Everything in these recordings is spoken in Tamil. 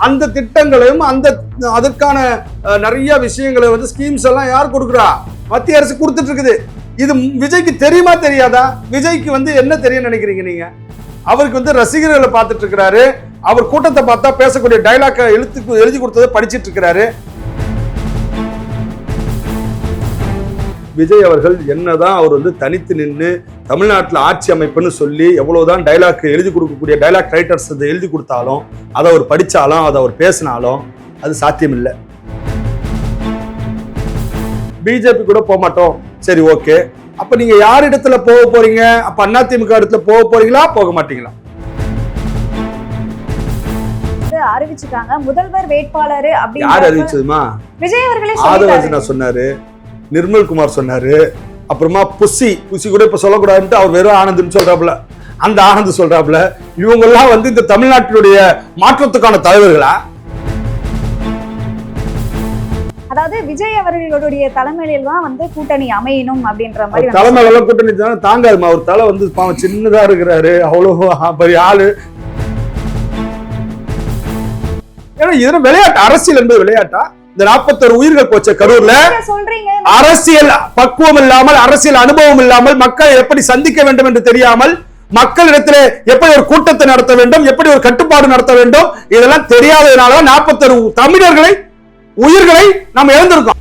அந்த திட்டங்களையும் அதற்கான நிறைய விஷயங்களை வந்து ஸ்கீம்ஸ் எல்லாம் யார் கொடுக்குறா? மத்திய அரசு கொடுத்துட்டு இருக்குது. இது விஜய்க்கு தெரியுமா தெரியாதா? விஜய்க்கு வந்து என்ன தெரியும் நினைக்கிறீங்க நீங்க? அவருக்கு வந்து ரசிகர்களை பார்த்துட்டு இருக்கிறாரு. அவர் கூட்டத்தை பார்த்தா பேசக்கூடிய டைலாக் எழுதி கொடுத்ததை படிச்சிட்டு இருக்கிறாரு. விஜய் அவர்கள் என்னதான் அவர் வந்து தனித்து நின்று தமிழ்நாட்டில் ஆட்சி அமைப்புன்னு சொல்லி எவ்வளவுதான் டைலாக் எழுதி கொடுக்கக்கூடிய டைலாக் ரைட்டர்ஸ் எழுதி கொடுத்தாலும், அதை அவர் படிச்சாலும், அதை அவர் பேசினாலும் அது சாத்தியம் இல்லை. பிஜேபி கூட போக மாட்டோம், சரி ஓகே. அப்ப நீங்க யார் இடத்துல போக போறீங்க? அப்ப அதிமுக இடத்துல போக போறீங்களா, போக மாட்டீங்களா? அறிவிச்சுட்டாங்க முதல்வர் வேட்பாளர் அப்படின்னு. யார் அறிவிச்சதுமா? விஜய் அவர்களே ஆதவர்ஜுனா சொன்னாரு, நிர்மல் குமார் சொன்னாரு, அப்புறமா புசி கூட இப்ப சொல்லக்கூடாதுன்னு அவர் வெறும் ஆனந்த்னு சொல்றாப்புல. அந்த ஆனந்த் சொல்றாப்புல. இவங்க எல்லாம் வந்து இந்த தமிழ்நாட்டினுடைய மாற்றத்துக்கான தலைவர்களா? அதாவது விஜய் அவர்களுடைய தலைமையில தான் வந்து கூட்டணி அமையணும் அப்படின்ற மாதிரி. தலைமையில கூட்டணி தாங்காதுமா. அவர் தலை வந்து பாவம் சின்னதா இருக்கிறாரு, அவ்வளவு பெரிய ஆளு. ஏன்னா விளையாட்டு, அரசியல் என்பது விளையாட்டா? இந்த 41 உயிர்கள் போச்ச கரூர்ல. அரசியல் பக்குவம் இல்லாமல், அரசியல் அனுபவம் இல்லாமல், மக்களை எப்படி சந்திக்க வேண்டும் என்று தெரியாமல், மக்களிடத்தில் எப்படி ஒரு கூட்டத்தை நடத்த வேண்டும், எப்படி ஒரு கட்டுப்பாடு நடத்த வேண்டும், இதெல்லாம் தெரியாததுனால 41 தமிழர்களை உயிர்களை நாம் இழந்திருக்கோம்.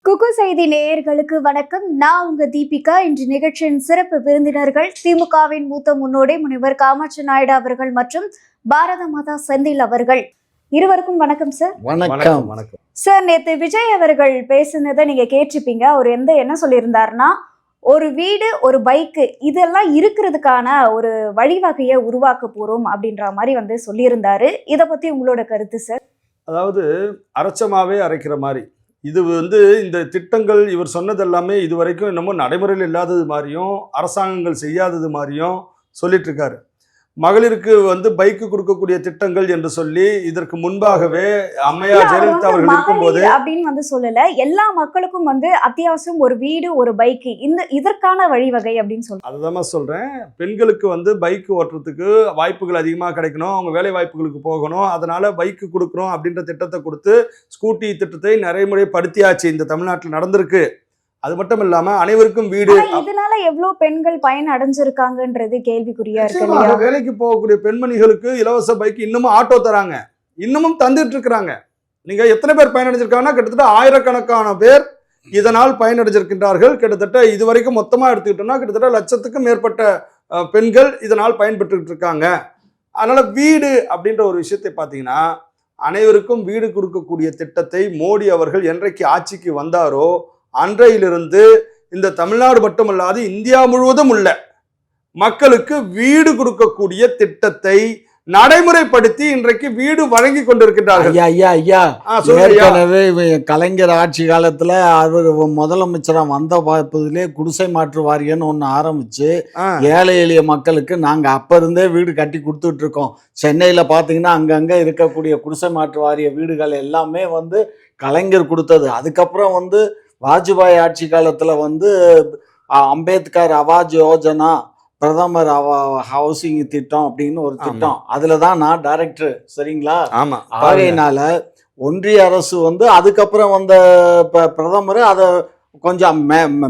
குக்கு செய்தி நேயர்களுக்கு வணக்கம். நான் உங்க தீபிகா. இன்று நிகழ்ச்சியின் சிறப்பு விருந்தினர்கள் திமுகவின் மூத்த முன்னோடி முனைவர் காமாட்சி நாயுடு அவர்கள் மற்றும் பாரத மாதா செந்தில் அவர்கள். இருவருக்கும் வணக்கம் சார். வணக்கம். வணக்கம் சார். நேத்து விஜய் அவர்கள் பேசுனதை நீங்க கேட்டிருப்பீங்க. அவர் என்ன சொல்லியிருந்தாருன்னா, ஒரு வீடு, ஒரு பைக்கு இதெல்லாம் இருக்கிறதுக்கான ஒரு வழிவகையை உருவாக்க போறோம் அப்படின்ற மாதிரி வந்து சொல்லியிருந்தாரு. இதை பத்தி உங்களோட கருத்து சார்? அதாவது அரைச்சமாவே அரைக்கிற மாதிரி இது வந்து இந்த திட்டங்கள் இவர் சொன்னது எல்லாமே இதுவரைக்கும் என்னமோ நடைமுறையில் இல்லாதது மாதிரியும் அரசாங்கங்கள் செய்யாதது மாதிரியும் சொல்லிட்டு இருக்காரு. மகளிருக்கு வந்து பைக்கு கொடுக்கக்கூடிய திட்டங்கள் என்று சொல்லி இதற்கு முன்பாகவே அம்மையார் ஜெயலலிதா அவர்கள் இருக்கும்போது அப்படின்னு வந்து சொல்லல, எல்லா மக்களுக்கும் வந்து அத்தியாவசியம் ஒரு வீடு, ஒரு பைக்கு, இதற்கான வழிவகை அப்படின்னு சொல்ல. அதுதான் சொல்றேன். பெண்களுக்கு வந்து பைக் ஓட்டுறதுக்கு வாய்ப்புகள் அதிகமாக கிடைக்கணும், அவங்க வேலை வாய்ப்புகளுக்கு போகணும், அதனால பைக்கு கொடுக்குறோம் அப்படின்ற திட்டத்தை கொடுத்து ஸ்கூட்டி திட்டத்தை நடைமுறைப்படுத்தியாச்சு. இந்த தமிழ்நாட்டில் நடந்திருக்கு. அது மட்டும் இல்லாம அனைவருக்கும் வீடு. இதனால எவ்வளவு பெண்கள் பயன் அடைஞ்சிருக்காங்கன்றது கேள்விக்குறியா இருக்கு. வேலைக்கு போகக்கூடிய பெண்மணிகளுக்கு இலவச பைக் இன்னமும் ஆட்டோ தராங்க, இன்னமும் தந்துட்டு இருக்கிறாங்க. நீங்க எத்தனை பேர் பயனடைஞ்சிருக்காங்கன்னா கிட்டத்தட்ட ஆயிரக்கணக்கான பேர் இதனால் பயனடைஞ்சிருக்கின்றார்கள். கிட்டத்தட்ட இதுவரைக்கும் மொத்தமா எடுத்துக்கிட்டோம்னா கிட்டத்தட்ட லட்சத்துக்கும் மேற்பட்ட பெண்கள் இதனால் பயன்பெற்று இருக்காங்க. அதனால வீடு அப்படின்ற ஒரு விஷயத்தை பார்த்தீங்கன்னா, அனைவருக்கும் வீடு கொடுக்கக்கூடிய திட்டத்தை மோடி அவர்கள் என்றைக்கு ஆட்சிக்கு வந்தாரோ அன்றையிலிருந்து இந்த தமிழ்நாடு மட்டுமல்லாது இந்தியா முழுவதும் உள்ள மக்களுக்கு வீடு கொடுக்கக்கூடிய திட்டத்தை நடைமுறைப்படுத்தி இன்றைக்கு வீடு வழங்கி கொண்டிருக்கிறார்கள். கலைஞர் ஆட்சி காலத்துல அவர் முதலமைச்சரா வந்த பார்ப்பதிலே குடிசை மாற்று வாரியம்னு ஒண்ணு ஆரம்பிச்சு ஏழை எளிய மக்களுக்கு நாங்க அப்ப இருந்தே வீடு கட்டி கொடுத்துட்டு இருக்கோம். சென்னையில பாத்தீங்கன்னா அங்கங்க இருக்கக்கூடிய குடிசை மாற்று வாரிய வீடுகள் எல்லாமே வந்து கலைஞர் கொடுத்தது. அதுக்கப்புறம் வந்து வாஜ்பாய் ஆட்சி காலத்துல வந்து அம்பேத்கர் ஆவாஸ் யோஜனா, பிரதமர் ஹவுசிங் திட்டம் அப்படின்னு ஒரு திட்டம், அதுலதான் நான் டைரக்டர். சரிங்களா? ஆமா. ஆகையினால ஒன்றிய அரசு வந்து அதுக்கப்புறம் வந்த பிரதமர் அதை கொஞ்சம்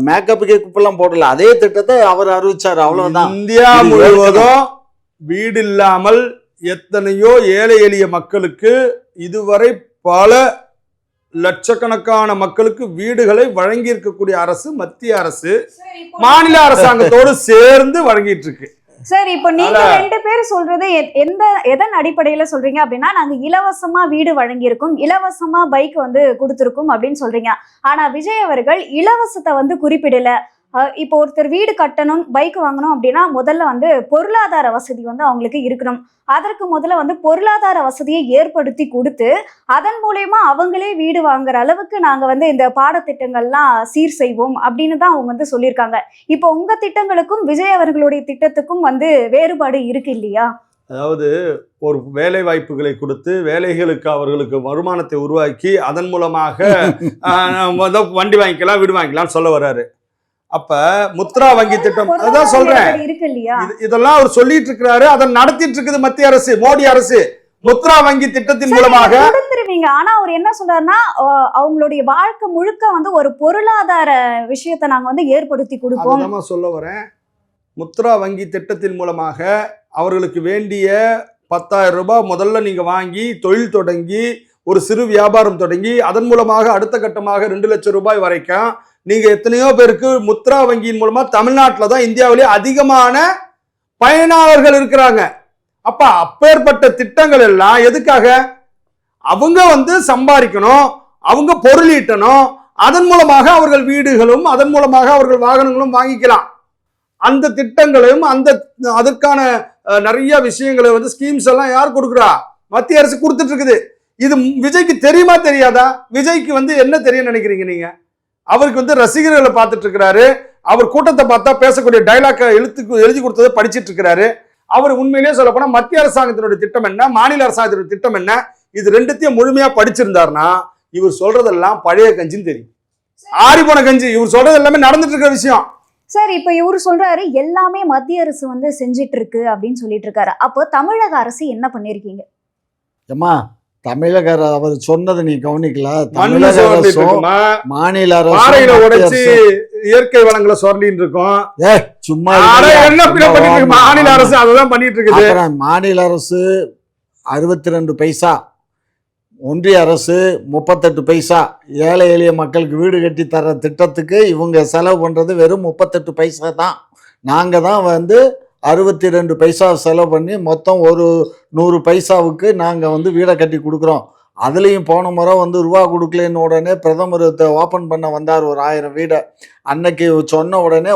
மேக்கப் கேக்கெல்லாம் போடல, அதே திட்டத்தை அவர் அறிவிச்சாரு. அவ்வளவுதான். இந்தியா முழுவதும் வீடு இல்லாமல் எத்தனையோ ஏழை எளிய மக்களுக்கு இதுவரை பல லட்சக்கணக்கான மக்களுக்கு வீடுகளை வழங்கி இருக்கக்கூடிய அரசு மத்திய அரசு மாநில அரசாங்கத்தோடு சேர்ந்து வழங்கிட்டு இருக்கு. சார், இப்போ நீங்க 2 பேர் சொல்றது எதன் அடிப்படையில சொல்றீங்க அப்படின்னா, நாங்க இலவசமா வீடு வழங்கியிருக்கோம், இலவசமா பைக் வந்து கொடுத்திருக்கோம் அப்படின்னு சொல்றீங்க. ஆனா விஜய் அவர்கள் இலவசத்தை வந்து குறிப்பிடல. இப்போ ஒருத்தர் வீடு கட்டணும், பைக் வாங்கணும் அப்படின்னா முதல்ல வந்து பொருளாதார வசதி வந்து அவங்களுக்கு இருக்கணும். அதற்கு முதல்ல வந்து பொருளாதார வசதியை ஏற்படுத்தி கொடுத்து அதன் மூலயமா அவங்களே வீடு வாங்குற அளவுக்கு நாங்க வந்து இந்த பாடத்திட்டங்கள்லாம் சீர் செய்வோம் அப்படின்னு தான் அவங்க வந்து சொல்லியிருக்காங்க. இப்போ உங்க திட்டங்களுக்கும் விஜய் அவர்களுடைய திட்டத்துக்கும் வந்து வேறுபாடு இருக்கு இல்லையா? அதாவது ஒரு வேலை வாய்ப்புகளை கொடுத்து வேலைகளுக்கு அவர்களுக்கு வருமானத்தை உருவாக்கி அதன் மூலமாக வண்டி வாங்கிக்கலாம், வீடு வாங்கிக்கலாம்னு சொல்ல வர்றாரு. அப்ப முத்ரா வங்கி திட்டம் அதான் பொருளாதார சொல்றேன். நெருக்கடி இருக்கு இல்லையா? இதெல்லாம் அவர் சொல்லிட்டு இருக்கிறாரு, அதை நடத்திட்டு இருக்குது மத்திய அரசு, மோடி அரசு. முத்ரா வங்கி திட்டத்தின் மூலமாக கொடுத்துருவீங்க. ஆனா அவர் என்ன சொல்றாருன்னா அவங்களுடைய வாழ்க்கை முழுக்க வந்து ஒரு பொருளாதார விஷயத்தை நாங்க வந்து ஏற்படுத்தி கொடுப்போம். அதுதான் சொல்ல வரேன். முத்ரா வங்கி திட்டத்தின் மூலமாக அவர்களுக்கு வேண்டிய 10,000 ரூபாய் முதல்ல நீங்க வாங்கி தொழில் தொடங்கி ஒரு சிறு வியாபாரம் தொடங்கி அதன் மூலமாக அடுத்த கட்டமாக 2 லட்சம் ரூபாய் வரைக்கும் நீங்க எத்தனையோ பேருக்கு முத்ரா வங்கியின் மூலமா தமிழ்நாட்டில் தான் இந்தியாவிலே அதிகமான பயனாளர்கள் இருக்கிறாங்க. அப்ப அப்பேற்பட்ட திட்டங்கள் எல்லாம் எதுக்காக? அவங்க வந்து சம்பாதிக்கணும், அவங்க பொருளீட்டணும், அதன் மூலமாக அவர்கள் வீடுகளும் அதன் மூலமாக அவர்கள் வாகனங்களும் வாங்கிக்கலாம். அந்த திட்டங்களையும் அதற்கான நிறைய விஷயங்களை வந்து ஸ்கீம்ஸ் எல்லாம் யார் கொடுக்குறா? மத்திய அரசு கொடுத்துட்டு இருக்குது. இது விஜய்க்கு தெரியுமா தெரியாதா? விஜய்க்கு வந்து என்ன தெரியும் நினைக்கிறீங்க நீங்க? அவருக்கு வந்து ரசிகர்களை பார்த்துட்டு இருக்கிறாரு. அவர் கூட்டத்தை பார்த்தா பேசக்கூடிய டைலாக் எழுதி கொடுத்ததை படிச்சிட்டு இருக்கிறாரு. அவர் உண்மையிலேயே சொல்ல போனா மத்திய அரசாங்கத்தினுடைய திட்டம் என்ன, மாநில அரசாங்கத்தினுடைய திட்டம் என்ன, இது ரெண்டுத்தையும் முழுமையா படிச்சிருந்தாருன்னா இவர் சொல்றதெல்லாம் பழைய கஞ்சின்னு தெரியும். ஆறி போன கஞ்சி. இவர் சொல்றது எல்லாமே நடந்துட்டு இருக்கிற விஷயம். சார், இப்ப இவரு சொல்றாரு எல்லாமே மத்திய அரசு வந்து செஞ்சிட்டு இருக்கு அப்படின்னு சொல்லிட்டு இருக்காரு. அப்போ தமிழக அரசு என்ன பண்ணிருக்கீங்க? ஏமா தமிழக அவர் சொன்னதை நீ கவனிக்கல. தமிழக அரசும் மாநில அரசு உடைச்சு இயற்கை வளங்களை சுரண்டிட்டு இருக்கோம். சும்மா மாநில அரசு அதான் பண்ணிட்டு இருக்கு. மாநில அரசு 62 பைசா, ஒன்றிய அரசு 38 பைசா. ஏழை எளிய மக்களுக்கு வீடு கட்டி தர திட்டத்துக்கு இவங்க செலவு பண்றது வெறும் 38 பைசா தான். நாங்க தான் வந்து 62 பைசா செலவு பண்ணி மொத்தம் ஒரு 100 பைசாவுக்கு நாங்கள் வந்து வீடை கட்டி கொடுக்குறோம். அதுலேயும் போன முறை வந்து ரூபா கொடுக்கலன்னு உடனே பிரதமர் ஓப்பன் பண்ண வந்தார் ஒரு 1000 வீடை. அன்னைக்கு சொன்ன உடனே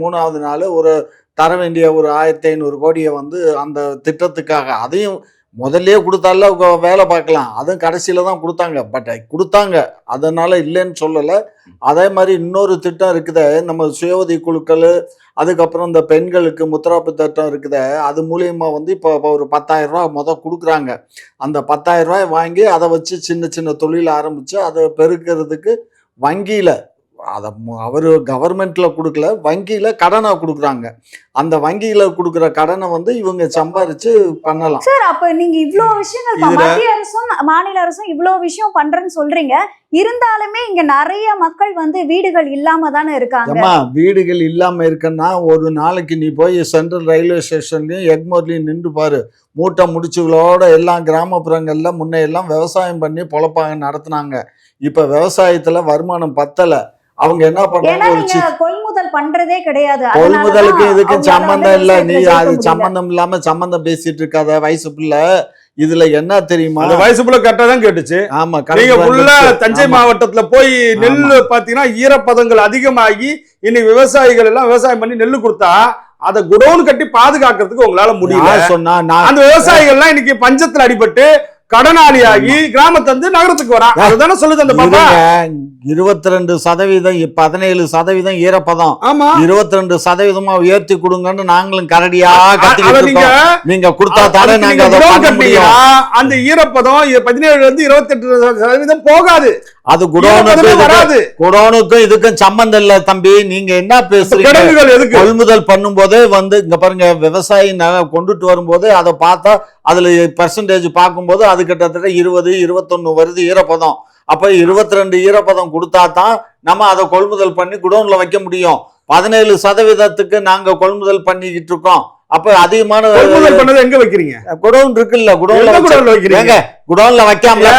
3வது நாள் ஒரு தர வேண்டிய ஒரு 1500 கோடியை வந்து அந்த திட்டத்துக்காக, அதையும் முதல்ல கொடுத்தால வேலை பார்க்கலாம், அதுவும் கடைசியில் தான் கொடுத்தாங்க. பட் கொடுத்தாங்க, அதனால் இல்லைன்னு சொல்லலை. அதே மாதிரி இன்னொரு திட்டம் இருக்குது, நம்ம சுய உதவி குழுக்கள், அதுக்கப்புறம் இந்த பெண்களுக்கு முத்ராப்பு திட்டம் இருக்குது. அது மூலியமா வந்து இப்போ ஒரு 10,000 ரூபா கொடுக்குறாங்க. அந்த 10,000 ரூபாய் வாங்கி அதை வச்சு சின்ன சின்ன தொழில் ஆரம்பித்து அதை பெருக்கிறதுக்கு வங்கியில், அதை அவர் கவர்மெண்ட்ல கொடுக்கல, வங்கியில கடனை கொடுக்குறாங்க. அந்த வங்கியில கொடுக்குற கடனை வந்து இவங்க சம்பாரிச்சு பண்ணலாம். சார், அப்ப நீங்க இவ்ளோ விஷயங்கள் மத்திய அரசும் மாநில அரசும் இவ்ளோ விஷயம் பண்றேன்னு சொல்றீங்க. இருந்தாலுமே இங்க நிறைய மக்கள் வந்து வீடுகள் இல்லாம தானே இருக்காங்க. வீடுகள் இல்லாம இருக்குன்னா ஒரு நாளைக்கு நீ போய் சென்ட்ரல் ரயில்வே ஸ்டேஷன்லயும் எக்மோர்லயும் நின்று பாரு. மூட்டை முடிச்சுகளோட எல்லாம் கிராமப்புறங்கள்ல முன்னையெல்லாம் விவசாயம் பண்ணி பொழப்பாங்க நடத்தினாங்க. இப்ப விவசாயத்துல வருமானம் பத்தல. அவங்க என்ன பண்றாங்க? கொள்முதல் பண்றதே கிடையாது. கொள்முதலுக்கு இதுக்கும் சம்பந்தம் இல்ல. நீ அது சம்பந்தம் இல்லாம சம்பந்தம் பேசிட்டு இருக்காத வயசு பிள்ளை. இதுல என்ன தெரியுமா, வயசு பிள்ளை கரெக்டா தான் கேட்டுச்சு. ஆமா, தஞ்சை மாவட்டத்துல போய் நெல்லு பாத்தீங்கன்னா ஈரப்பதங்கள் அதிகமாகி இன்னைக்கு விவசாயிகள் எல்லாம் விவசாயம் பண்ணி நெல்லு கொடுத்தா அதை குடோன் கட்டி பாதுகாக்கிறதுக்கு உங்களால முடியல சொன்னா, அந்த விவசாயிகள் எல்லாம் இன்னைக்கு பஞ்சத்துல அடிபட்டு கடனாளியாகி கிராமத்தை வந்து நகரத்துக்கு வரா. அதுதானே சொல்லுது அந்த பாப்பா. 22% 17% ஈரப்பதம். ஆமா, 22% உயர்த்தி கொடுங்கன்னு நாங்களும் கரடியா கத்திக்கிட்டு நீங்க கொடுத்தா தானே நாங்க அதை பண்ண முடியும். அந்த ஈரப்பதம் 17% போகாது. அது குடோனுக்கும் இதுக்கும் சம்பந்தம் இல்ல தம்பி. நீங்க என்ன பேசுறீங்க? கொள்முதல் பண்ணும் போதே வந்து இங்க பாருங்க, விவசாயி கொண்டுட்டு வரும்போது அதை பார்த்தா அதுல பெர்சன்டேஜ் பார்க்கும்போது அது கிட்டத்தட்ட 20-21 வருது ஈரப்பதம். அப்ப 22 ஈரப்பதம் கொடுத்தா தான் நம்ம அதை கொள்முதல் பண்ணி குடோன்ல வைக்க முடியும். 17% நாங்க கொள்முதல் பண்ணிக்கிட்டு இருக்கோம். அப்ப அதிகமான எங்க வைக்கிறீங்க? குடோன் இருக்குல்ல, குடோன்ல வைக்காமல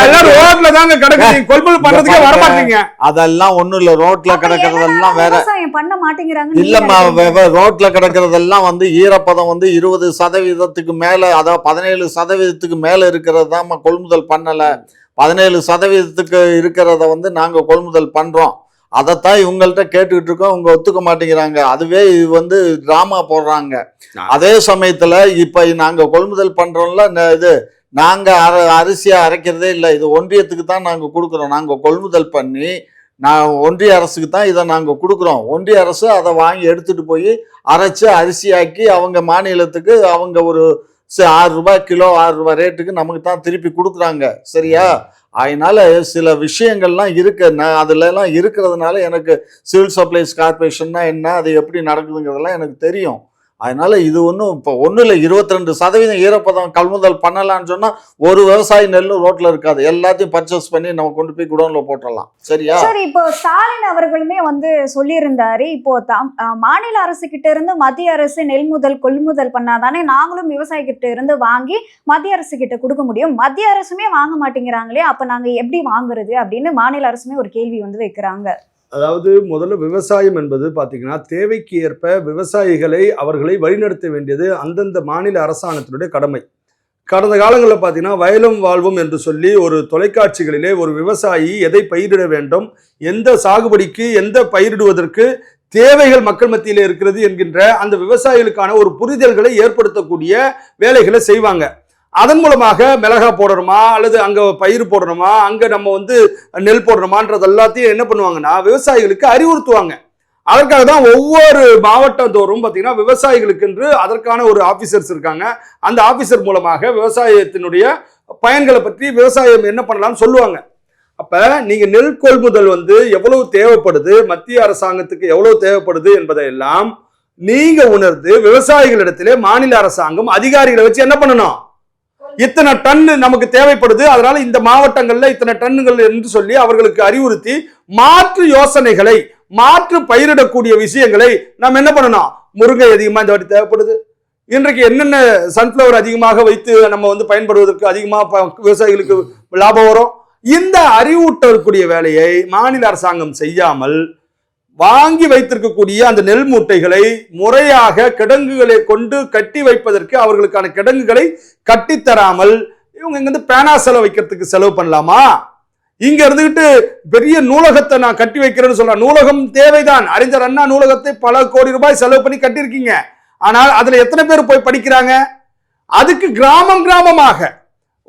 அதெல்லாம் ஒண்ணும் இல்ல. ரோட்ல கிடக்கிறதெல்லாம் வேற இல்லம்மா. ரோட்ல கிடக்கிறதெல்லாம் வந்து ஈரப்பதம் வந்து 20% மேல, அதாவது 17% மேல இருக்கிறது தான் கொள்முதல் பண்ணல. 17% இருக்கிறத வந்து நாங்க கொள்முதல் பண்றோம். அதைத்தான் இவங்கள்ட்ட கேட்டுக்கிட்டு இருக்கோம். இவங்க ஒத்துக்க மாட்டேங்கிறாங்க. அதுவே இது வந்து டிராமா போடுறாங்க. அதே சமயத்துல இப்ப நாங்க கொள்முதல் பண்றோம்ல, இது நாங்க அரிசியா அரைக்கிறதே இல்லை. இது ஒன்றியத்துக்கு தான் நாங்க கொடுக்குறோம். நாங்க கொள்முதல் பண்ணி ஒன்றிய அரசுக்கு தான் இதை நாங்க கொடுக்குறோம். ஒன்றிய அரசு அதை வாங்கி எடுத்துட்டு போய் அரைச்சு அரிசியாக்கி அவங்க மாநிலத்துக்கு அவங்க ஒரு 6 ரூபாய் கிலோ, 6 ரூபாய் ரேட்டுக்கு நமக்கு தான் திருப்பி கொடுக்குறாங்க. சரியா? அதனால சில விஷயங்கள்லாம் இருக்கு. நான் அதுல எல்லாம் இருக்கிறதுனால எனக்கு சிவில் சப்ளைஸ் கார்பரேஷன்னா என்ன, அது எப்படி நடக்குதுங்கிறதெல்லாம் எனக்கு தெரியும். அதனால இது ஒன்றும் இப்போ ஒன்றும் இல்லை. 22% ஈரப்பதம் கொள்முதல் பண்ணலான்னு சொன்னா ஒரு விவசாயி நெல்லும் ரோட்ல இருக்காது. எல்லாத்தையும் பர்ச்சேஸ் பண்ணி நம்ம கொண்டு போய் குடோன்ல போட்டுடலாம். சரியா? சரி, இப்போ ஸ்டாலின் அவர்களுமே வந்து சொல்லியிருந்தாரு, இப்போ மாநில அரசு கிட்ட இருந்து மத்திய அரசு கொள்முதல் பண்ணாதானே நாங்களும் விவசாயி கிட்ட இருந்து வாங்கி மத்திய அரசு கிட்ட கொடுக்க முடியும். மத்திய அரசுமே வாங்க மாட்டேங்கிறாங்களே, அப்ப நாங்க எப்படி வாங்குறது அப்படின்னு மாநில அரசுமே ஒரு கேள்வி வந்து வைக்கிறாங்க. அதாவது முதல்ல விவசாயம் என்பது பார்த்தீங்கன்னா தேவைக்கு ஏற்ப அவர்களை வழிநடத்த வேண்டியது அந்தந்த மாநில அரசாங்கத்தினுடைய கடமை. கடந்த காலங்களில் பார்த்தீங்கன்னா வயலும் வாழ்வும் என்று சொல்லி ஒரு தொலைக்காட்சிகளிலே ஒரு விவசாயி எதை பயிரிட வேண்டும், எந்த சாகுபடிக்கு எந்த பயிரிடுவதற்கு தேவைகள் மக்கள் மத்தியில் இருக்கிறது என்கின்ற அந்த விவசாயிகளுக்கான ஒரு புரிதல்களை ஏற்படுத்தக்கூடிய வேலைகளை செய்வாங்க. அதன் மூலமாக மிளகா போடணுமா அல்லது அங்க பயிர் போடணுமா, அங்க நம்ம வந்து நெல் போடணுமான்றது எல்லாத்தையும் என்ன பண்ணுவாங்கன்னா விவசாயிகளுக்கு அறிவுறுத்துவாங்க. அதற்காக தான் ஒவ்வொரு மாவட்டம் தோறும் பார்த்தீங்கன்னா விவசாயிகளுக்கு என்று அதற்கான ஒரு ஆபீசர்ஸ் இருக்காங்க. அந்த ஆபீசர் மூலமாக விவசாயத்தினுடைய பயன்களை பற்றி விவசாயம் என்ன பண்ணலாம்னு சொல்லுவாங்க. அப்ப நீங்க நெல் கொள்முதல் வந்து எவ்வளவு தேவைப்படுது, மத்திய அரசாங்கத்துக்கு எவ்வளவு தேவைப்படுது என்பதை எல்லாம் நீங்க உணர்ந்து விவசாயிகளிடத்திலே மாநில அரசாங்கம் அதிகாரிகளை வச்சு என்ன பண்ணணும், இத்தனை டன் நமக்கு தேவைப்படுது, அதனால இந்த மாவட்டங்கள்ல இத்தனை டன்னுகள் என்று சொல்லி அவர்களுக்கு அறிவுறுத்தி மாற்று யோசனைகளை, மாற்று பயிரிடக்கூடிய விஷயங்களை நாம் என்ன பண்ணணும். முருங்கை அதிகமா இந்த வாட்டி தேவைப்படுது, இன்றைக்கு என்னென்ன சன்ஃபிளவர் அதிகமாக வைத்து நம்ம வந்து பயன்படுவதற்கு அதிகமாக விவசாயிகளுக்கு லாபம் வரும், இந்த அறிவூட்டக்கூடிய வேலையை மாநில அரசாங்கம் செய்யாமல் வாங்கி வைத்திருக்கக்கூடிய அந்த நெல் மூட்டைகளை முறையாக கிடங்குகளை கொண்டு கட்டி வைப்பதற்கு அவர்களுக்கான கிடங்குகளை கட்டித்தராமல் இவங்க இங்க இருந்து பேனா செலவு வைக்கிறதுக்கு செலவு பண்ணலாமா? இங்க இருந்துகிட்டு பெரிய நூலகத்தை நான் கட்டி வைக்கிறேன்னு சொல்றேன். நூலகம் தேவைதான். அறிஞர் அண்ணா நூலகத்தை பல கோடி ரூபாய் செலவு பண்ணி கட்டியிருக்கீங்க. ஆனால் அதுல எத்தனை பேர் போய் படிக்கிறாங்க? அதுக்கு கிராமமாக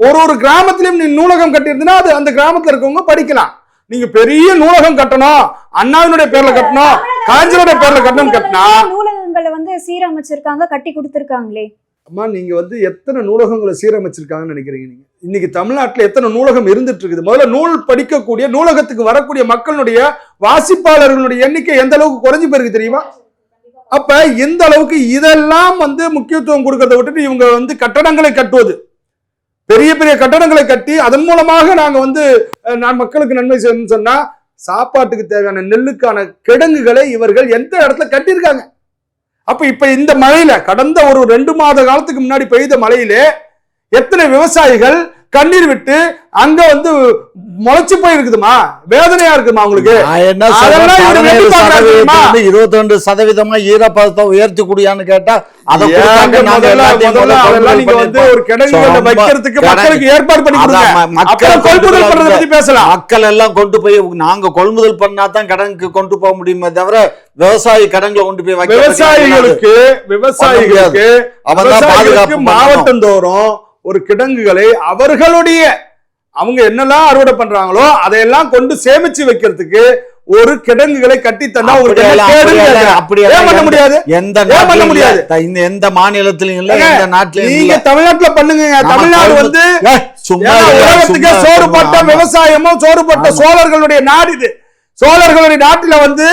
ஒரு கிராமத்திலும் நீ நூலகம் கட்டியிருந்தா அது அந்த கிராமத்துல இருக்கவங்க படிக்கலாம். நீங்க பெரிய நூலகம் கட்டணும், அண்ணாவினுடைய பேர்ல கட்டணும், காஞ்சியோட பேர்ல கட்டணும் கட்டினா நூலகங்களை வந்து சீரமைச்சிருக்காங்க, கட்டி கொடுத்திருக்காங்களே. அம்மா நீங்க வந்து எத்தனை நூலகங்களை சீரமைச்சிருக்காங்கன்னு நினைக்கிறீங்க? நீங்க இன்னைக்கு தமிழ்நாட்டுல எத்தனை நூலகம் இருந்துட்டு இருக்குது? முதல்ல நூல் படிக்கக்கூடிய நூலகத்துக்கு வரக்கூடிய மக்களுடைய வாசிப்பாளர்களுடைய எண்ணிக்கை எந்த அளவுக்கு குறைஞ்சு போயிருக்கு தெரியுமா? அப்ப எந்த அளவுக்கு இதெல்லாம் வந்து முக்கியத்துவம் கொடுக்கறத விட்டுட்டு இவங்க வந்து கட்டடங்களை கட்டுவது, பெரிய பெரிய கட்டடங்களை கட்டி அதன் மூலமாக நாங்க வந்து நான் மக்களுக்கு நன்மை செய்யணும்னு சொன்னா சாப்பாட்டுக்கு தேவையான நெல்லுக்கான கிடங்குகளை இவர்கள் எந்த இடத்துல கட்டியிருக்காங்க? அப்ப இப்ப இந்த மழையில கடந்த ஒரு 2 மாத காலத்துக்கு முன்னாடி பெய்த மழையிலே எத்தனை விவசாயிகள் கண்ணீர் விட்டு அங்க வந்து முளைச்சு போயிருக்குதுமா, வேதனையா இருக்குமா உங்களுக்கு? 22% ஈரப்பதத்தை உயர்த்தி கூடியான்னு கேட்டா மக்கள் எல்லாம் கொண்டு போய் நாங்க கொள்முதல் பண்ணாதான் கடனுக்கு கொண்டு போக முடியுமே தவிர விவசாயி கடன்களை கொண்டு போய் விவசாயிகளுக்கு மாவட்டந்தோறும் ஒரு கிடங்குகளை அவர்களுடைய அவங்க என்னெல்லாம் அறுவடை பண்றாங்களோ அதையெல்லாம் கொண்டு சேமிச்சு வைக்கிறதுக்கு ஒரு கிடங்குகளை கட்டி தந்தா முடியாது. எந்த மாநிலத்திலும் இல்ல, எந்த நாட்டிலும் நீங்க தமிழ்நாட்டுல பண்ணுங்க. தமிழ்நாடு வந்து உலகத்துக்கே சோறு போட்ட விவசாயமும் சோறு போட்ட சோழர்களுடைய நாடு இது. சோழர்களுடைய நாட்டுல வந்து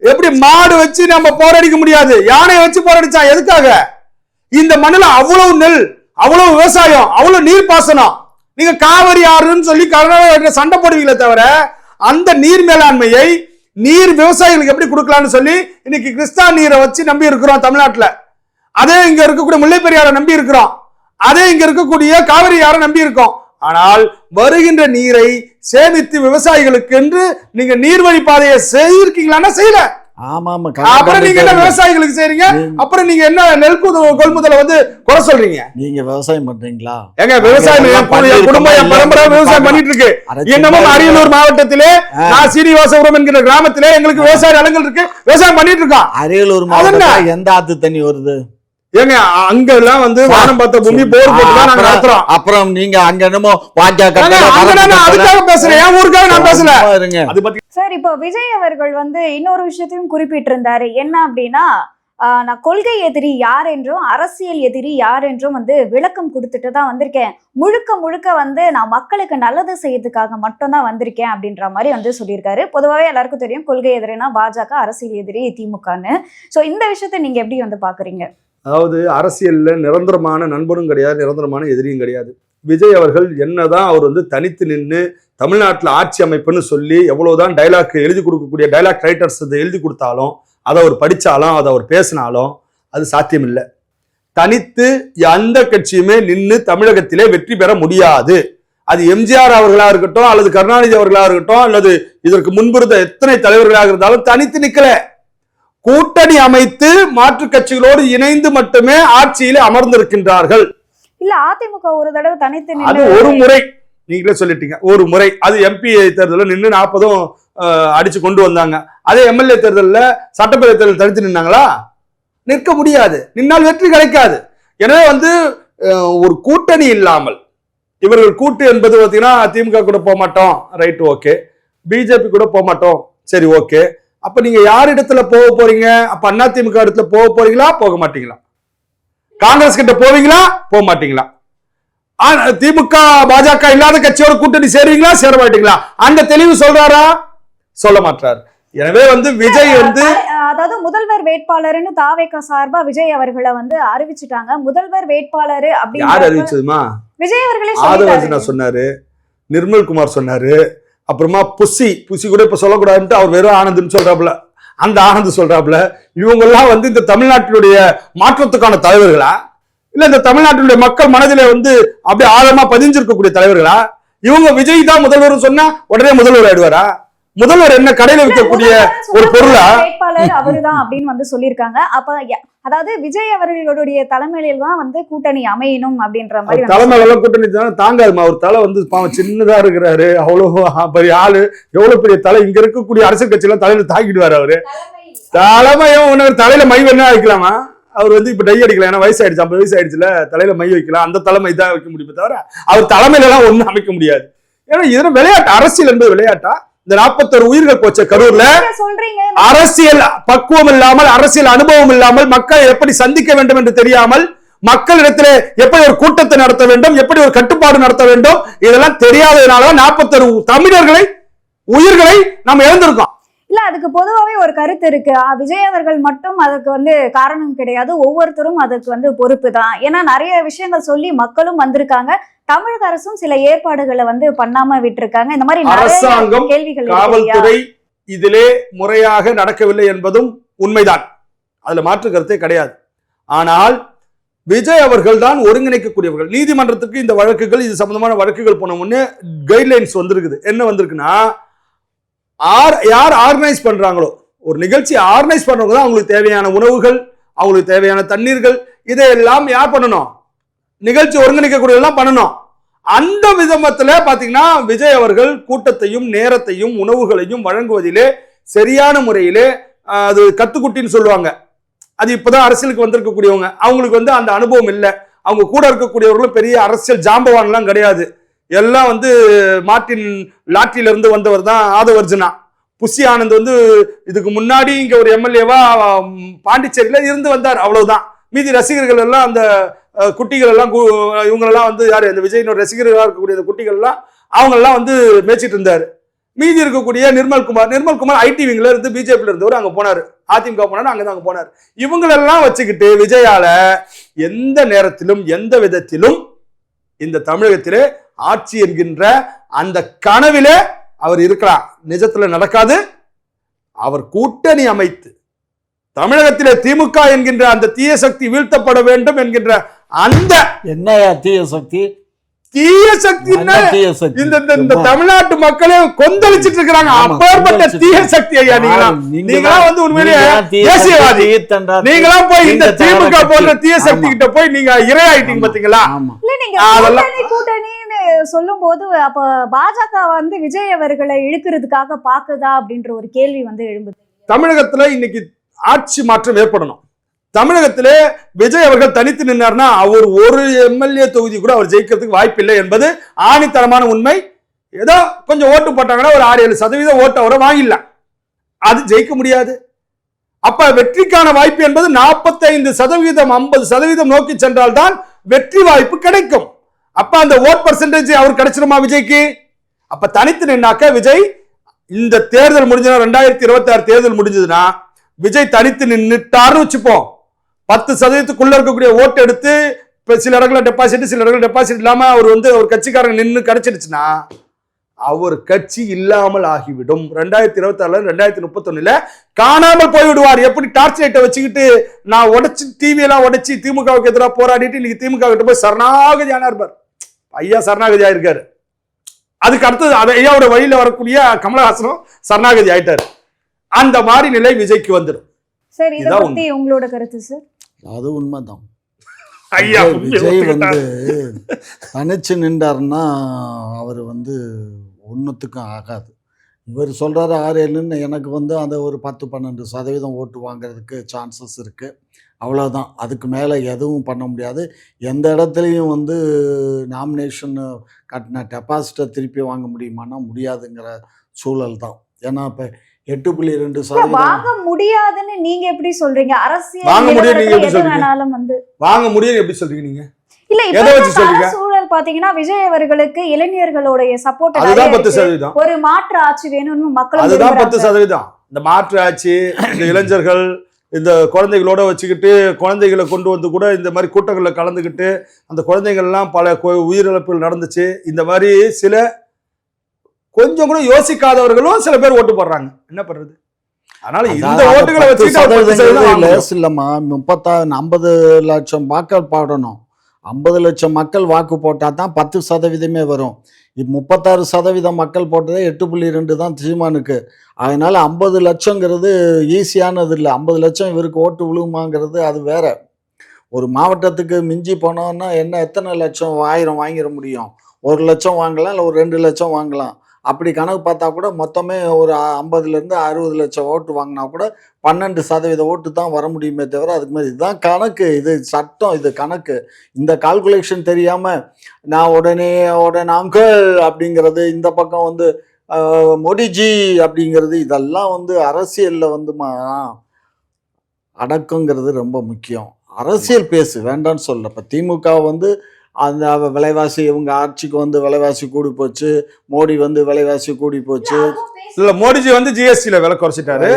எப்படி மாடு வச்சு நம்ம போராடிக்க முடியாது, யானையை வச்சு போராடிச்சா எதுக்காக? இந்த மண்ணுல அவ்வளவு நெல், அவ்வளவு விவசாயம், அவ்வளவு நீர் பாசனம். நீங்க காவிரி ஆறுன்னு சொல்லி கர்நாடகா சண்டை போடுவீங்களே தவிர அந்த நீர் மேலாண்மையை நீர் விவசாயிகளுக்கு எப்படி கொடுக்கலாம்னு சொல்லி இன்னைக்கு கிருஷ்ணா நீரை வச்சு நம்பி இருக்கிறோம் தமிழ்நாட்டுல. அதே இங்க இருக்கக்கூடிய முல்லை பெரியாரை நம்பி இருக்கிறோம், அதே இங்க இருக்கக்கூடிய காவிரி யாரை நம்பி இருக்கோம். ஆனால் வருகின்ற நீரை சேமித்து விவசாயிகளுக்கு என்று நீங்க நீர்வழி பாதையை செய்திருக்கீங்களா? செய்யல. அப்புறம் நீங்க என்ன விவசாயிகளுக்கு செய்றீங்க? அப்புறம் நீங்க என்ன நெல் கொள்முதலை வந்து குறை சொல்றீங்க? நீங்க விவசாயம் பண்றீங்களா? எங்க விவசாயம் குடும்பம் பரம்பரை விவசாயம் பண்ணிட்டு இருக்கு. இன்னமும் அரியலூர் மாவட்டத்திலே நான் சீனிவாசபுரம் என்கிற கிராமத்திலே எங்களுக்கு விவசாய நிலங்கள் இருக்கு, விவசாயம் பண்ணிட்டு இருக்கோம். அரியலூர் மாவட்டத்துல எந்த ஆத்து தண்ணி வருது? ஏங்க அங்க எல்லாம் வந்து வானம் பார்த்த பூமி போர் போட்டு தான் நாங்க நடத்துறோம். அப்புறம் நீங்க அங்க என்னமோ வாக்கியா அதுக்காக பேசுறேன், என் ஊருக்காக நான் பேசல. சார், இப்போ விஜய் அவர்கள் வந்து இன்னொரு விஷயத்தையும் குறிப்பிட்டிருந்தாரு. என்ன அப்படின்னா, நான் கொள்கை எதிரி யார் என்றும் அரசியல் எதிரி யார் என்றும் வந்து விளக்கம் கொடுத்துட்டு தான் வந்திருக்கேன். முழுக்க முழுக்க வந்து நான் மக்களுக்கு நல்லது செய்யறதுக்காக மட்டும்தான் வந்திருக்கேன் அப்படின்ற மாதிரி வந்து சொல்லியிருக்காரு. பொதுவாகவே எல்லாருக்கும் தெரியும் கொள்கை எதிரினா பாஜக, அரசியல் எதிரி திமுகன்னு. ஸோ இந்த விஷயத்தை நீங்க எப்படி வந்து பாக்குறீங்க? அதாவது அரசியல்ல நிரந்தரமான நண்பனும் கிடையாது, நிரந்தரமான எதிரியும் கிடையாது. விஜய் அவர்கள் என்னதான் அவர் வந்து தனித்து நின்று தமிழ்நாட்டில் ஆட்சி அமைப்புன்னு சொல்லி எவ்வளவுதான் டைலாக் எழுதி கொடுக்கக்கூடிய டைலாக் ரைட்டர்ஸ் எழுதி கொடுத்தாலும், அதை அவர் படித்தாலும், அதை அவர் பேசினாலும் அது சாத்தியம் இல்லை. தனித்து எந்த கட்சியுமே நின்று தமிழகத்திலே வெற்றி பெற முடியாது. அது எம்ஜிஆர் அவர்களா இருக்கட்டும், அல்லது கருணாநிதி அவர்களா இருக்கட்டும், அல்லது இதற்கு முன்பிருந்த எத்தனை தலைவர்களாக இருந்தாலும் தனித்து நிக்கல. கூட்டணி அமைத்து மாற்று கட்சிகளோடு இணைந்து மட்டுமே ஆட்சியிலே அமர்ந்திருக்கின்றார்கள். இல்ல அதிமுக ஒரு தடவை தனித்து அது ஒரு முறை, நீங்களே சொல்லிட்டீங்க, ஒரு முறை. அது எம்பி தேர்தலில் நின்று 40 அடிச்சு கொண்டு வந்தாங்க. அதே எம்எல்ஏ தேர்தலில், சட்டப்பேரவை தேர்தல் தனித்து நின்னாங்களா? நிற்க முடியாது, நின்னால் வெற்றி கிடைக்காது. எனவே வந்து ஒரு கூட்டணி இல்லாமல் இவர்கள் கூட்டு என்பது பார்த்தீங்கன்னா திமுக கூட போக மாட்டோம், ரைட், ஓகே. பிஜேபி கூட போக மாட்டோம், சரி, ஓகே. அப்ப நீங்க யார் இடத்துல போக போறீங்க? அப்ப அதிமுக இடத்துல போக போறீங்களா, போக மாட்டீங்களா? காங்கிரஸ் கிட்ட போவீங்களா, போக மாட்டீங்களா? திமுக பாஜக இல்லாத கட்சியோட கூட்டணி சேருவீங்களா, சேர மாட்டீங்களா? அந்த தெளிவு சொல்றாரா? சொல்ல மாட்டார். எனவே வந்து விஜய் வந்து, அதாவது முதல்வர் வேட்பாளர்னு தாவேகா சார்பா விஜய் அவர்களை வந்து அறிவிச்சுட்டாங்க. முதல்வர் வேட்பாளர் அப்படின்னு யார் அறிவிச்சதுமா? விஜய் அவர்களே ஆதவர்ஜனா சொன்னாரு, நிர்மல் குமார் சொன்னாரு, அப்புறமா புசி கூட இப்ப சொல்லக்கூடாதுன்ட்டு அவர் வெறும் ஆனந்த்னு சொல்றாப்புல, அந்த ஆனந்த் சொல்றாப்புல. இவங்க எல்லாம் வந்து இந்த தமிழ்நாட்டினுடைய மாற்றத்துக்கான தலைவர்களா, இல்ல இந்த தமிழ்நாட்டினுடைய மக்கள் மனதிலே வந்து அப்படியே ஆழமா பதிஞ்சிருக்கக்கூடிய தலைவர்களா? இவங்க விஜய் தான் முதல்வர் சொன்னா உடனே முதல்வர் ஆயிடுவாரா? முதல்வர் என்ன கடையில விற்கக்கூடிய ஒரு பொருளா? வேட்பாளர் அவருதான் அப்படின்னு வந்து சொல்லியிருக்காங்க. அப்ப அதாவது விஜய் அவர்களுடைய தலைமையில தான் வந்து கூட்டணி அமையணும் அப்படின்ற மாதிரி. தலைமையில கூட்டணி தாங்காதுமா. ஒரு தலை வந்து பாவம் சின்னதா இருக்கிறாரு, அவ்வளவு பெரிய ஆளு, எவ்வளவு பெரிய தலை. இங்க இருக்கக்கூடிய அரசியல் கட்சியெல்லாம் தலையில தாக்கிடுவாரு அவரு. தலைமையும் உனக்கு தலையில மை வேணா வைக்கலாமா? அவர் வந்து இப்ப டை அடிக்கலாம், ஏன்னா வயசு ஆயிடுச்சு, 50 வயசு ஆயிடுச்சுல, தலையில மை வைக்கலாம். அந்த தலைமை தான் வைக்க முடியுமே தவிர அவர் தலைமையில எல்லாம் ஒண்ணும் அமைக்க முடியாது. ஏன்னா இதெல்லாம் விளையாட்டு, அரசியல் என்பது விளையாட்டா? இந்த 41 உயிர்கள் போச்ச கரூர்ல, அரசியல் பக்குவம் இல்லாமல், அரசியல் அனுபவம் இல்லாமல், மக்களை எப்படி சந்திக்க வேண்டும் என்று தெரியாமல், மக்களிடத்தில் எப்படி ஒரு கூட்டத்தை நடத்த வேண்டும், எப்படி ஒரு கட்டுப்பாடு நடத்த வேண்டும், இதெல்லாம் தெரியாததுனால 41 தமிழர்களை, உயிர்களை நாம் இழந்திருக்கோம். இல்ல, அதுக்கு பொதுவாகவே ஒரு கருத்து இருக்கு. விஜய் அவர்கள் மட்டும் அதுக்கு வந்து காரணம் கிடையாது, ஒவ்வொருத்தரும் அதுக்கு வந்து பொறுப்பு தான். ஏன்னா நிறைய விஷயங்கள் சொல்லி மக்களும் வந்திருக்காங்க, தமிழக அரசும் சில ஏற்பாடுகளை வந்து பண்ணாம விட்டுருக்காங்க. இந்த மாதிரி அரசாங்கம், கேள்விகள், காவல்துறை இதிலே முறையாக நடக்கவில்லை என்பதும் உண்மைதான், அதுல மாற்று கருத்தே கிடையாது. ஆனால் விஜய் அவர்கள் தான் ஒருங்கிணைக்கக்கூடியவர்கள். நீதிமன்றத்துக்கு இந்த வழக்குகள், இது சம்பந்தமான வழக்குகள் போன முன்னே கைட்லைன்ஸ் வந்திருக்குது. என்ன வந்திருக்குன்னா, யார் ஆர்கனைஸ் பண்றாங்களோ, ஒரு நிகழ்ச்சி ஆர்கனைஸ் பண்றவங்க தான் அவங்களுக்கு தேவையான உணவுகள், அவங்களுக்கு தேவையான தண்ணீர்கள், இதையெல்லாம் யார் பண்ணணும்? நிகழ்ச்சி ஒருங்கிணைக்கக்கூடியதெல்லாம் பண்ணணும். அந்த விதமத்துல பாத்தீங்கன்னா விஜய் அவர்கள் கூட்டத்தையும் நேரத்தையும் உணவுகளையும் வழங்குவதிலே சரியான முறையிலே, அது கத்துக்குட்டின்னு சொல்லுவாங்க, அது இப்பதான் அரசியலுக்கு வந்திருக்கக்கூடியவங்க, அவங்களுக்கு வந்து அந்த அனுபவம் இல்லை. அவங்க கூட இருக்கக்கூடியவர்களும் பெரிய அரசியல் ஜாம்பவான்லாம் கிடையாது. எல்லாம் வந்து மார்ட்டின் லாட்ரியில இருந்து வந்தவர் தான் ஆதவர்ஜனா. புசி ஆனந்த் வந்து இதுக்கு முன்னாடி இங்க ஒரு எம்எல்ஏவா பாண்டிச்சேரியில இருந்து வந்தார், அவ்வளவுதான். மீதி ரசிகர்கள் எல்லாம், அந்த குட்டிகள் எல்லாம், இவங்களெல்லாம் வந்து யாரு, இந்த விஜயினோட ரசிகர்களாக இருக்கக்கூடிய குட்டிகள் எல்லாம் அவங்க எல்லாம் வந்து மேய்ச்சிட்டு இருந்தாரு. மீதி இருக்கக்கூடிய நிர்மல் குமார் ஐடி விங்ல இருந்து பிஜேபியில இருந்தவர் அங்க போனாரு, அதிமுக போனாரு, அங்கதான் அங்க போனார். இவங்களெல்லாம் வச்சுக்கிட்டு விஜயால எந்த நேரத்திலும் எந்த விதத்திலும் இந்த தமிழகத்திலே ஆட்சி என்கின்ற அந்த கனவிலே அவர் இருக்கலாம். நிஜத்துல நடக்காது. அவர் கூட்டணி அமைத்து தமிழகத்திலே திமுக என்கின்ற அந்த தீய சக்தி வீழ்த்தப்பட வேண்டும் என்கின்ற அந்த, என்னையா தீய சக்தி? தீய சக்தி இந்த தமிழ்நாட்டு மக்களே கொந்தளிச்சிட்டு இருக்கிறாங்க. அப்பேற்பட்ட தீய சக்தி ஐயா நீங்களா வந்து உண்மையிலேயே தேசியவாதி. நீங்களா போய் இந்த திமுக போன்ற தீய சக்தி கிட்ட போய் நீங்க இரையாயிட்டீங்க பாத்தீங்களா? கூட்டணின்னு சொல்லும் போது அப்ப பாஜக வந்து விஜய் அவர்களை இழுக்கிறதுக்காக பாக்குதா அப்படின்ற ஒரு கேள்வி வந்து எழும்புது. தமிழகத்துல இன்னைக்கு ஆட்சி மாற்றம் ஏற்படணும். தமிழகத்திலே விஜய் அவர்கள் தனித்து நின்றார்னா அவர் ஒரு எம்எல்ஏ தொகுதி கூட அவர் ஜெயிக்கிறதுக்கு வாய்ப்பில்லை என்பது ஆணித்தரமான உண்மை. ஏதோ கொஞ்சம் ஓட்டு போட்டாங்கன்னா ஒரு 6-7% ஓட்டு அவரை வாங்கிடலாம், அது ஜெயிக்க முடியாது. அப்ப வெற்றிக்கான வாய்ப்பு என்பது 45% 50% நோக்கி சென்றால்தான் வெற்றி வாய்ப்பு கிடைக்கும். அப்ப அந்த ஓட் பர்சன்டேஜ் அவர் கிடைச்சிருமா விஜய்க்கு? அப்ப தனித்து நின்னாக்க விஜய் இந்த தேர்தல் முடிஞ்சா 2026 தேர்தல் முடிஞ்சதுன்னா விஜய் தனித்து நின்னுட்டாருன்னு வச்சுப்போம். 10% இருக்கக்கூடிய ஓட்டு எடுத்து சில இடங்களில் டெபாசிட் சில இடங்களில் டெபாசிட் இல்லாம அவர் அவர் கட்சிக்காரங்க நின்று கிடைச்சிடுச்சுன்னா அவர் கட்சி இல்லாமல் ஆகிவிடும். 2026 2031 காணாமல் போய்விடுவார். எப்படி டார்ச் லைட்டை வச்சுக்கிட்டு நான் உடைச்சு டிவி எல்லாம் உடைச்சு திமுகவுக்கு எதிராக போராடிட்டு இன்னைக்கு திமுக கிட்ட போய் சரணாகதியான இருப்பார். ஐயா சரணாகதி ஆயிருக்காரு. அதுக்கு அடுத்தது ஐயாவோட வழியில வரக்கூடிய கமலஹாசனும் சரணாகதி ஆயிட்டாரு. அந்த மாதிரி நிலை விஜய்க்கு வந்துடும். சார் இத பத்தி உங்களோட கருத்து சார்? அது உண்மைதான். விஜய் தனிச்சு நின்றாருன்னா அவர் ஒன்றுத்துக்கும் ஆகாது. இவர் சொல்றாரு 6-7ன்னு எனக்கு அந்த ஒரு 10-12% ஓட்டு வாங்குறதுக்கு சான்சஸ் இருக்கு. அவ்வளோதான். அதுக்கு மேலே எதுவும் பண்ண முடியாது. எந்த இடத்துலையும் நாமினேஷன் கட்டின டெபாசிட்டை திருப்பி வாங்க முடியுமானா முடியாதுங்கிற சூழல் தான். ஏன்னா இப்போ 8.2% வாங்க முடியாதுன்னு நீங்க எப்படி சொல்றீங்க? அரசியல் வாங்க முடியும் எப்படி சொல்றீங்க நீங்க? இல்ல இப்ப சூழல் பாத்தீங்கன்னா விஜய் அவர்களுக்கு இளைஞர்களுடைய சப்போர்ட் ஒரு மாற்று ஆட்சி வேணும்னு மக்கள் அதுதான் 10%. இந்த மாற்று ஆட்சி இந்த இளைஞர்கள் இந்த குழந்தைகளோட வச்சுக்கிட்டு குழந்தைகளை கொண்டு கூட இந்த மாதிரி கூட்டங்களில் கலந்துக்கிட்டு அந்த குழந்தைகள்லாம் பல உயிரிழப்புகள் நடந்துச்சு. இந்த மாதிரி சில கொஞ்சம் கூட யோசிக்காதவர்களும் சில பேர் ஓட்டு போடுறாங்க. என்ன பண்றது? அதனால இந்த ஓட்டுகளை வச்சுட்டு இல்லம்மா 50 லட்சம் வாக்கள் பாடணும். 50 லட்சம் மக்கள் வாக்கு போட்டா தான் 10% வரும். 36% மக்கள் போட்டதே 8.2 தான் சீமானுக்கு. அதனால 50 லட்சங்கிறது ஈஸியானது இல்லை. 50 லட்சம் இவருக்கு ஓட்டு விழுமாங்கிறது அது வேற. ஒரு மாவட்டத்துக்கு மிஞ்சி போனோம்னா என்ன எத்தனை லட்சம் 1000 வாங்கிட முடியும்? 1 லட்சம் வாங்கலாம், இல்லை ஒரு 2 லட்சம் வாங்கலாம். அப்படி கணக்கு பார்த்தா கூட மொத்தமே ஒரு 50லேருந்து 60 லட்சம் ஓட்டு வாங்கினா கூட 12% ஓட்டு தான் வர முடியுமே தவிர அதுக்கு மாதிரி இதுதான் கணக்கு. இது சட்டம், இது கணக்கு. இந்த கால்குலேஷன் தெரியாமல் நான் உடனே அங்கிள் அப்படிங்கிறது, இந்த பக்கம் மோடிஜி அப்படிங்கிறது, இதெல்லாம் அரசியலில் அடக்கங்கிறது ரொம்ப முக்கியம். அரசியல் பேசு வேண்டான்னு சொல்ல. இப்போ திமுக அந்த விலைவாசி இவங்க ஆட்சிக்கு விலைவாசி கூடி போச்சு. மோடி விலைவாசி கூடி போச்சு. இல்ல மோடிஜி ஜிஎஸ்டில விலை குறைச்சிட்டாரு.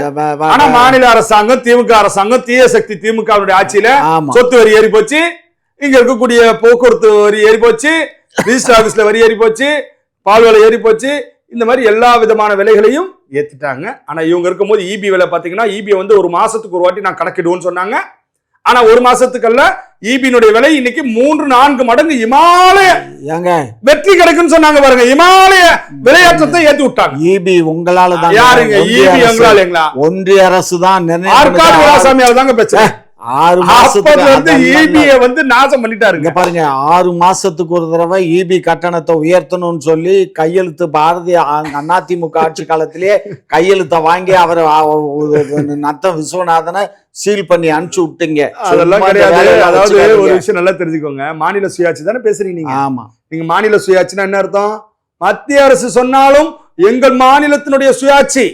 ஆனா மாநில அரசாங்கம் திமுக அரசாங்கம் தீய சக்தி திமுக ஆட்சியில சொத்து வரி ஏறி போச்சு. இங்க இருக்கக்கூடிய போக்குவரத்து வரி ஏறி போச்சு. ரிஜிஸ்டர் ஆபீஸ்ல வரி ஏறி போச்சு. பால் விலை ஏறி போச்சு. இந்த மாதிரி எல்லா விதமான விலைகளையும் ஏத்திட்டாங்க. ஆனா இவங்க இருக்கும்போது இபி விலை பாத்தீங்கன்னா இபி ஒரு மாசத்துக்கு ஒரு வாட்டி நான் கணக்கிடுவோம்னு சொன்னாங்க. ஆனா ஒரு மாசத்துக்கல்ல ஈபியினுடைய விலை இன்னைக்கு 3-4 மடங்கு இமாலய வெற்றி கிடைக்கும் சொன்னாங்க. பாருங்க, இமாலய விளையாட்டத்தை ஏத்தி விட்டாங்க. ஈபி உங்களால தான். யாருங்க ஈபி? எங்களால ஒன்றிய அரசு தான். ஆற்காடு விலாசாமியால தாங்க பிரச்சனை. 6 மாசத்துக்கு ஈபியை நாசம் பண்ணிட்டாருங்க. பாருங்க, 6 மாசத்துக்கு ஒரு தடவை ஈபி கட்டணத்தை உயர்த்தணும்னு சொல்லி கையெழுத்து பாரதிய அதிமுக ஆட்சி காலத்திலேயே கையெழுத்தை வாங்கி அவர் நத்தம் விஸ்வநாதனை சீல் பண்ணி அனுப்பிச்சு விட்டீங்க. அதெல்லாம் கிடையாது. அதாவது ஒரு விஷயம் நல்லா தெரிஞ்சுக்கோங்க. மாநில சுயாட்சி தானே பேசுறீங்க நீங்க. ஆமா, நீங்க மாநில சுயாட்சினா என்ன அர்த்தம்? மத்திய அரசு சொன்னாலும் எங்கள் மாநிலத்தினுடைய சுயாட்சி,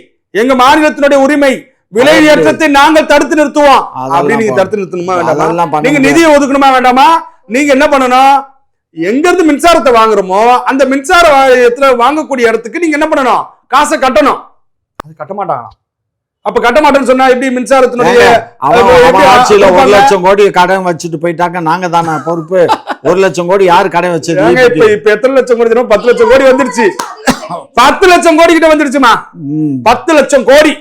எங்க மாநிலத்தினுடைய உரிமை, விலை ஏற்றத்தை நாங்கள் தடுத்து நிறுத்துவோம் அப்படின்னு நீங்க தடுத்து நிறுத்தணுமா வேண்டாமா? நீங்க நிதியை ஒதுக்கணுமா வேண்டாமா? நீங்க என்ன பண்ணணும்? எங்க இருந்து மின்சாரத்தை வாங்குறோமோ அந்த மின்சார வாங்கக்கூடிய இடத்துக்கு நீங்க என்ன பண்ணணும்? காசை கட்டணும். அது கட்ட மாட்டாங்க. அப்ப கட்ட மாட்டேன்னு சொன்னா எப்படி மின்சாரத்தினுடைய ஆட்சியில 1 லட்சம் கோடி கடன் வச்சுட்டு போயிட்டாங்க. நாங்க தானே பொறுப்பு. 1 லட்சம் கோடி யாரு கடன் வச்சிருக்காங்க? இப்ப எத்தனை லட்சம் கோடி? 10 லட்சம் கோடி வந்துருச்சு. 10 லட்சம் கோடி கிட்ட வந்துருச்சுமா. 10 லட்சம் கோடி.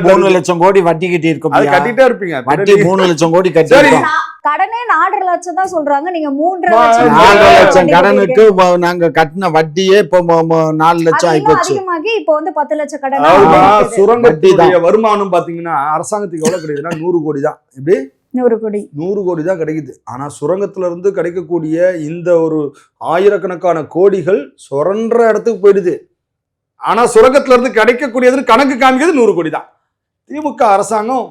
3 லட்சம் கோடி வட்டி கட்டி இருக்கும். கட்டிட்டே இருப்பீங்க. வட்டி 3 லட்சம் கோடி கட்டி. கடனே 4 லட்சம் தான் சொல்றாங்க. நீங்க 3 லட்சம் கடனுக்கு நாங்க கட்டின வட்டியே இப்போ 4 லட்சம் ஆயிப்போச்சு. அதிகமாகி இப்போ 10 லட்சம் கடன். சுரங்கத்துடைய வருமானம் பாத்தீங்கன்னா அரசாங்கத்துக்கு எவ்வளவு கிடைக்குதுன்னா 100 கோடி தான். எப்படி 100 கோடி தான் கிடைக்குது. ஆனா சுரங்கத்துல இருந்து கிடைக்கக்கூடிய இந்த ஒரு ஆயிரக்கணக்கான கோடிகள் சுரன்ற இடத்துக்கு போயிடுது. ஆனா சுரங்கத்துல இருந்து கிடைக்கக்கூடியது கணக்கு காமிக்கிறது 100 கோடி தான். திமுக அரசாங்கம்